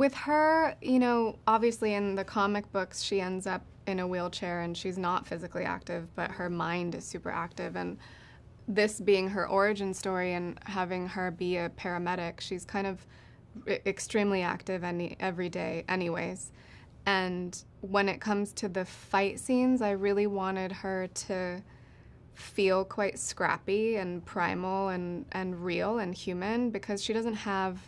With her, obviously in the comic books, she ends up in a wheelchair and she's not physically active, but her mind is super active. And this being her origin story and having her be a paramedic, she's kind of extremely active every day anyways. And when it comes to the fight scenes, I really wanted her to feel quite scrappy and primal and real and human, because she doesn't have,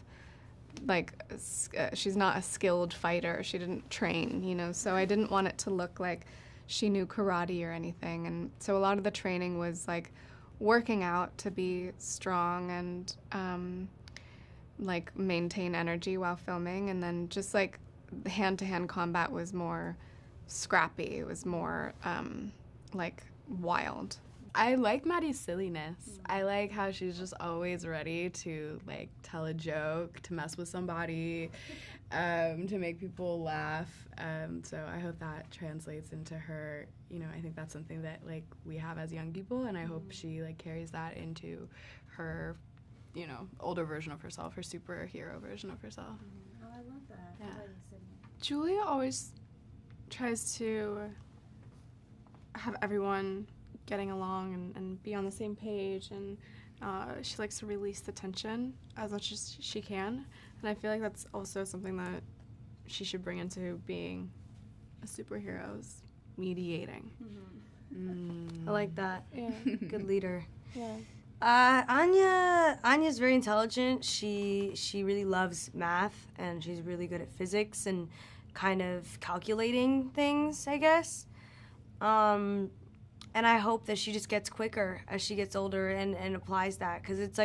she's not a skilled fighter. She didn't train, so I didn't want it to look like she knew karate or anything. And so a lot of the training was working out to be strong and maintain energy while filming, and then just hand-to-hand combat was more scrappy. It was more wild. I like Maddie's silliness. I like how she's just always ready to tell a joke, to mess with somebody, to make people laugh. So I hope that translates into her. I think that's something that we have as young people, and I hope she carries that into her, older version of herself, her superhero version of herself. Oh, I love that. Yeah. Julia always tries to have everyone getting along and be on the same page, and she likes to release the tension as much as she can, and I feel like that's also something that she should bring into being a superhero, is mediating. I like that. Yeah. Good leader. Yeah. Anya's very intelligent. She really loves math, and she's really good at physics and kind of calculating things, I guess. And I hope that she just gets quicker as she gets older and applies that, because it's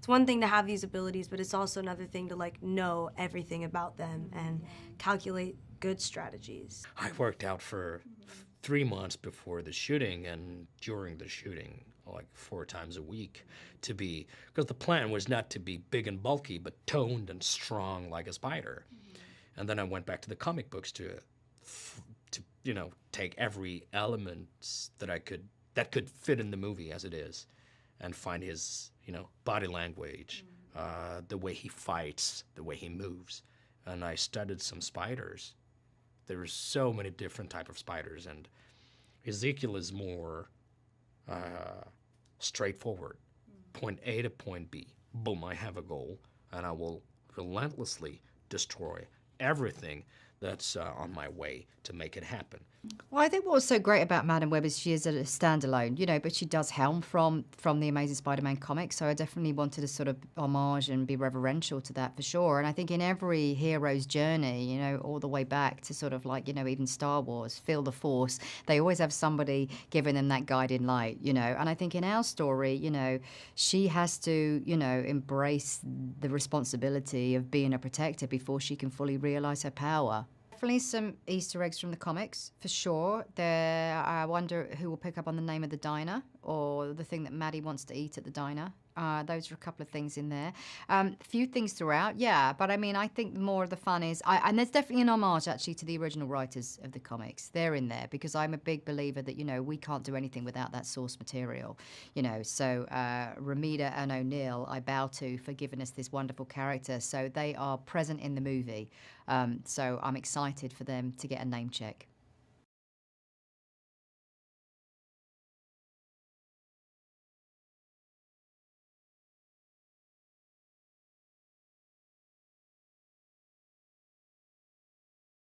one thing to have these abilities, but it's also another thing to know everything about them and calculate good strategies. I worked out for 3 months before the shooting and during the shooting, 4 times a week, because the plan was not to be big and bulky, but toned and strong like a spider. And then I went back to the comic books to take every element that could fit in the movie as it is, and find his, body language, the way he fights, the way he moves. And I studied some spiders. There's so many different type of spiders, and Ezekiel is more straightforward. Point A to point B. Boom, I have a goal, and I will relentlessly destroy everything that's on my way to make it happen. Well, I think what was so great about Madam Web is she is a standalone, but she does helm from the Amazing Spider-Man comics, so I definitely wanted to sort of homage and be reverential to that for sure. And I think in every hero's journey, all the way back to sort of even Star Wars, Feel the Force, they always have somebody giving them that guiding light, And I think in our story, she has to, embrace the responsibility of being a protector before she can fully realize her power. Definitely some Easter eggs from the comics, for sure. I wonder who will pick up on the name of the diner or the thing that Maddie wants to eat at the diner. Those are a couple of things in there. A few things throughout, yeah. But I think more of the fun is, and there's definitely an homage actually to the original writers of the comics. They're in there because I'm a big believer that, we can't do anything without that source material. So Ramita and O'Neill, I bow to for giving us this wonderful character. So they are present in the movie. So I'm excited for them to get a name check.